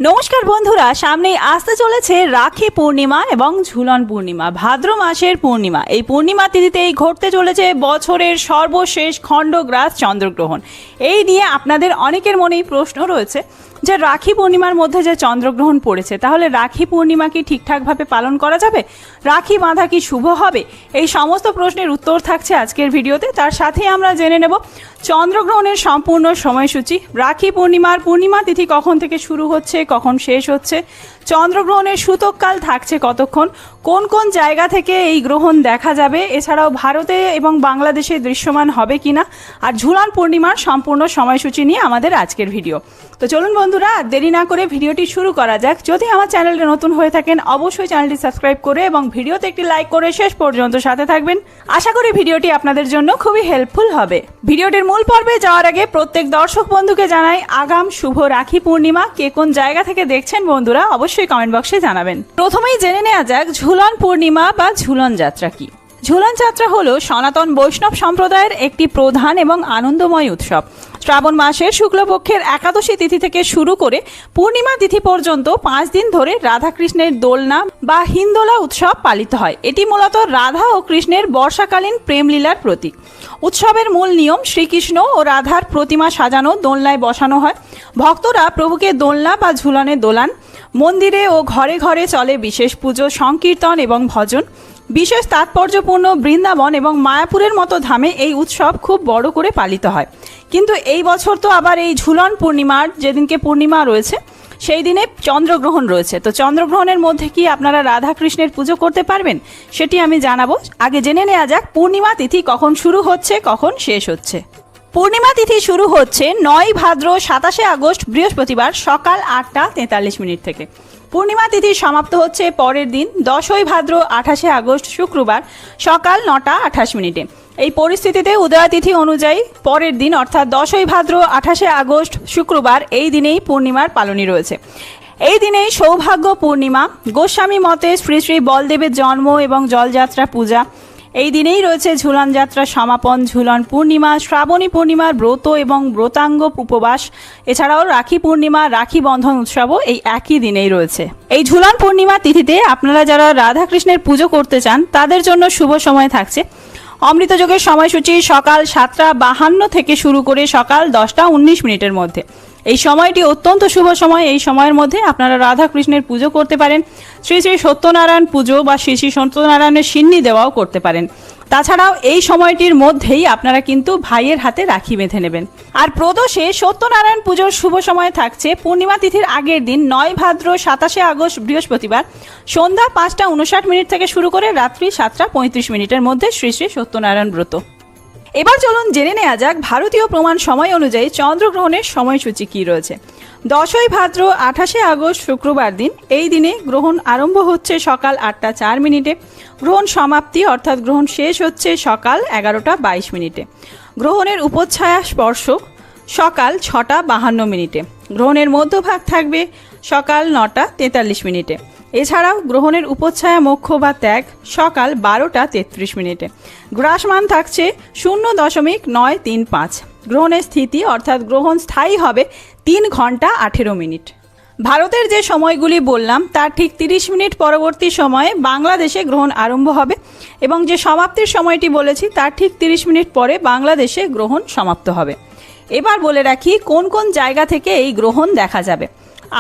নমস্কার বন্ধুরা, সামনেই আসতে চলেছে রাখি পূর্ণিমা এবং ঝুলন পূর্ণিমা, ভাদ্র মাসের পূর্ণিমা। এই পূর্ণিমা তিথিতেই ঘটতে চলেছে বছরের সর্বশেষ খণ্ডগ্রাস চন্দ্রগ্রহণ। এই নিয়ে আপনাদের অনেকের মনেই প্রশ্ন রয়েছে যে রাখি পূর্ণিমার মধ্যে যে চন্দ্রগ্রহণ পড়েছে, তাহলে রাখি পূর্ণিমা কি ঠিকঠাকভাবে পালন করা যাবে? রাখি বাঁধা কি শুভ হবে? এই সমস্ত প্রশ্নের উত্তর থাকছে আজকের ভিডিওতে। তার সাথে আমরা জেনে নেব চন্দ্রগ্রহণের সম্পূর্ণ সময়সূচি, রাখি পূর্ণিমার পূর্ণিমা তিথি কখন থেকে শুরু হচ্ছে, কখন শেষ হচ্ছে, চন্দ্রগ্রহণের সূতককাল থাকছে কতক্ষণ, কোন কোন জায়গা থেকে এই গ্রহণ দেখা যাবে, এছাড়াও ভারতে এবং বাংলাদেশে দৃশ্যমান হবে কিনা, আর ঝুলন পূর্ণিমার সম্পূর্ণ সময়সূচি নিয়ে আমাদের আজকের ভিডিও। তো চলুন বন্ধুরা, দেরি না করে ভিডিওটি শুরু করা যাক। যদি আমার চ্যানেলে নতুন হয়ে থাকেন অবশ্যই চ্যানেলটি সাবস্ক্রাইব করে এবং ভিডিওতে একটি লাইক করে শেষ পর্যন্ত সাথে থাকবেন। আশা করি ভিডিওটি আপনাদের জন্য খুবই হেল্পফুল হবে। ভিডিওটির মূল পর্বে যাওয়ার আগে প্রত্যেক দর্শক বন্ধুকে জানাই আগাম শুভ রাখি পূর্ণিমা। কে কোন জায়গা থেকে দেখছেন বন্ধুরা অবশ্যই কমেন্ট বক্সে জানাবেন। প্রথমেই জেনে নেওয়া যাক ঝুলন পূর্ণিমা বা ঝুলন যাত্রা কি। ঝুলন যাত্রা হলো সনাতন বৈষ্ণব সম্প্রদায়ের একটি প্রধান এবং আনন্দময় উৎসব। শ্রাবণ মাসের শুক্লপক্ষের একাদশী তিথি থেকে শুরু করে পূর্ণিমা তিথি পর্যন্ত 5 দিন ধরে রাধাকৃষ্ণের দোলনা বা হিন্দোলা উৎসব পালিত হয়। এটি মূলত রাধা ও কৃষ্ণের বর্ষাকালীন প্রেমলীলার প্রতীক। উৎসবের মূল নিয়ম, শ্রীকৃষ্ণ ও রাধার প্রতিমা সাজানো দোলনায় বসানো হয়। ভক্তরা প্রভুকে দোলনা বা ঝুলনে দোলান। মন্দিরে ও ঘরে ঘরে চলে বিশেষ পুজো, সংকীর্তন এবং ভজন। বিশেষ তাৎপর্যপূর্ণ বৃন্দাবন এবং মায়াপুরের মতো ধামে এই উৎসব খুব বড় করে পালিত হয়। কিন্তু এই বছর তো আবার এই ঝুলন পূর্ণিমার যেদিনকে পূর্ণিমা রয়েছে সেই দিনে চন্দ্রগ্রহণ রয়েছে। তো চন্দ্রগ্রহণের মধ্যে কি আপনারা রাধা কৃষ্ণের পুজো করতে পারবেন সেটি আমি জানাবো। আগে জেনে নেওয়া যাক পূর্ণিমা তিথি কখন শুরু হচ্ছে, কখন শেষ হচ্ছে। পূর্ণিমা তিথি শুরু হচ্ছে 9 ভাদ্র 27 আগস্ট বৃহস্পতিবার সকাল 8টা 43 মিনিট থেকে। পূর্ণিমা তিথি সমাপ্ত হচ্ছে পরের দিন 10 ভাদ্র 28 আগস্ট শুক্রবার সকাল 9টা 28 মিনিটে। এই পরিস্থিতিতে উদয়া তিথি অনুযায়ী পরের দিন অর্থাৎ 10 ভাদ্র 28 আগস্ট শুক্রবার এই দিনেই পূর্ণিমার পালনই রয়েছে। এই দিনেই সৌভাগ্য পূর্ণিমা, গোস্বামী মতে শ্রী শ্রী বলদেবের জন্ম এবং জলযাত্রা পূজা। এই দিনেই রয়েছে ঝুলন যাত্রা সমাপন, ঝুলন পূর্ণিমা, শ্রাবণী পূর্ণিমার ব্রত এবং ব্রতাঙ্গ উপবাস, এছাড়াও রাখি পূর্ণিমা, রাখি বন্ধন উৎসবও এই একই দিনেই রয়েছে। এই ঝুলন পূর্ণিমা তিথিতে আপনারা যারা রাধাকৃষ্ণের পুজো করতে চান তাদের জন্য শুভ সময় থাকছে। অমৃতযোগের সময়সূচি সকাল 7টা 52 থেকে শুরু করে সকাল 10টা 19 মিনিটের মধ্যে। এই সময়টি অত্যন্ত শুভ সময়। এই সময়ের মধ্যে আপনারা রাধা কৃষ্ণের পুজো করতে পারেন। শ্রী শ্রী সত্যনারায়ণ পুজো বা শ্রী শ্রী সত্যনারায়ণের সিন্নি দেওয়াও করতে পারেন। তাছাড়াও এই সময়টির মধ্যেই আপনারা কিন্তু ভাইয়ের হাতে রাখি বেঁধে নেবেন। আর প্রদোষে সত্যনারায়ণ পুজোর শুভ সময় থাকছে পূর্ণিমা তিথির আগের দিন 9 ভাদ্র 27 আগস্ট বৃহস্পতিবার সন্ধ্যা 5টা 59 মিনিট থেকে শুরু করে রাত্রি 7টা 35 মিনিটের মধ্যে শ্রী শ্রী সত্যনারায়ণ ব্রত। এবার চলুন জেনে নেওয়া যাক ভারতীয় প্রমাণ সময় অনুযায়ী চন্দ্রগ্রহণের সময়সূচি কি রয়েছে। 10 ভাদ্র 28 আগস্ট শুক্রবার দিন এই দিনে গ্রহণ আরম্ভ হচ্ছে সকাল 8টা 4 মিনিটে। গ্রহণ সমাপ্তি অর্থাৎ গ্রহণ শেষ হচ্ছে সকাল 11টা 22 মিনিটে। গ্রহণের উপচ্ছায়া স্পর্শ সকাল 6টা 52 মিনিটে। গ্রহণের মধ্যভাগ থাকবে সকাল 9টা 43 মিনিটে। এছাড়াও গ্রহণের উপচ্ছায়া মোক্ষ বা ত্যাগ সকাল 12টা 33 মিনিটে। গ্রাসমান থাকছে 0.935। গ্রহণের স্থিতি অর্থাৎ গ্রহণ স্থায়ী হবে 3 ঘন্টা 18 মিনিট। ভারতের যে সময়গুলি বললাম তার ঠিক 30 মিনিট পরবর্তী সময়ে বাংলাদেশে গ্রহণ আরম্ভ হবে এবং যে সমাপ্তির সময়টি বলেছি তার ঠিক 30 মিনিট পরে বাংলাদেশে গ্রহণ সমাপ্ত হবে। এবার বলে রাখি কোন কোন জায়গা থেকে এই গ্রহণ দেখা যাবে।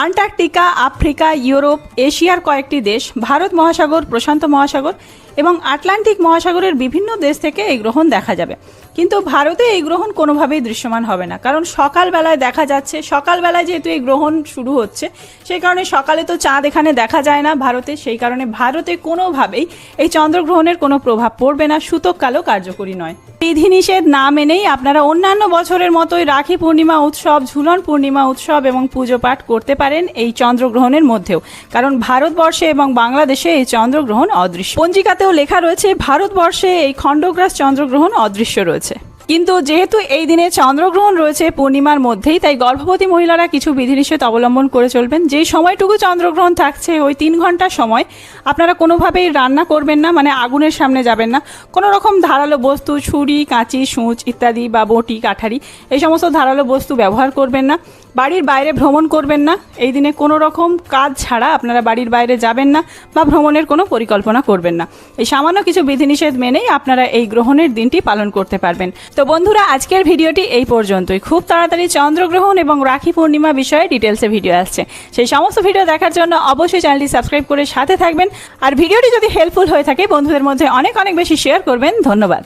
আন্টার্কটিকা, আফ্রিকা, ইউরোপ, এশিয়ার কয়েকটি দেশ, ভারত মহাসাগর, প্রশান্ত মহাসাগর এবং আটলান্টিক মহাসাগরের বিভিন্ন দেশ থেকে এই গ্রহণ দেখা যাবে। কিন্তু ভারতে এই গ্রহণ কোনোভাবেই দৃশ্যমান হবে না, কারণ সকালবেলায় দেখা যাচ্ছে। সকালবেলায় যেহেতু এই গ্রহণ শুরু হচ্ছে সেই কারণে সকালে তো চাঁদ এখানে দেখা যায় না ভারতে, সেই কারণে ভারতে কোনোভাবেই এই চন্দ্রগ্রহণের কোনো প্রভাব পড়বে না। সূতককালও কার্যকরী নয়। বিধিনিষেধ না মেনেই আপনারা অন্যান্য বছরের মতোই রাখি পূর্ণিমা উৎসব, ঝুলন পূর্ণিমা উৎসব এবং পুজো পাঠ করতে পারেন এই চন্দ্রগ্রহণের মধ্যেও, কারণ ভারতবর্ষে এবং বাংলাদেশে এই চন্দ্রগ্রহণ অদৃশ্য। পঞ্জিকাতেও লেখা রয়েছে ভারতবর্ষে এই খণ্ডগ্রাস চন্দ্রগ্রহণ অদৃশ্য রয়েছে। কিন্তু যেহেতু এই দিনে চন্দ্রগ্রহণ রয়েছে পূর্ণিমার মধ্যেই, তাই গর্ভবতী মহিলারা কিছু বিধিনিষেধ অবলম্বন করে চলবেন। যেই সময়টুকু চন্দ্রগ্রহণ থাকছে ওই 3 ঘন্টার সময় আপনারা কোনোভাবেই রান্না করবেন না, মানে আগুনের সামনে যাবেন না। কোনো রকম ধারালো বস্তু, ছুরি, কাঁচি, সূচ ইত্যাদি বা বটি, কাঠারি, এই সমস্ত ধারালো বস্তু ব্যবহার করবেন না। বাড়ির বাইরে ভ্রমণ করবেন না। এই দিনে কোনো রকম কাজ ছাড়া আপনারা বাড়ির বাইরে যাবেন না বা ভ্রমণের কোনো পরিকল্পনা করবেন না। এই সামান্য কিছু বিধিনিষেধ মেনেই আপনারা এই গ্রহণের দিনটি পালন করতে পারবেন। তো বন্ধুরা, আজকের ভিডিওটি এই পর্যন্তই। খুব তাড়াতাড়ি চন্দ্রগ্রহণ এবং রাখি পূর্ণিমা বিষয়ে ডিটেলসে ভিডিও আসছে। সেই সমস্ত ভিডিও দেখার জন্য অবশ্যই চ্যানেলটি সাবস্ক্রাইব করে সাথে থাকবেন। আর ভিডিওটি যদি হেল্পফুল হয়ে থাকে বন্ধুদের মধ্যে অনেক অনেক বেশি শেয়ার করবেন। ধন্যবাদ।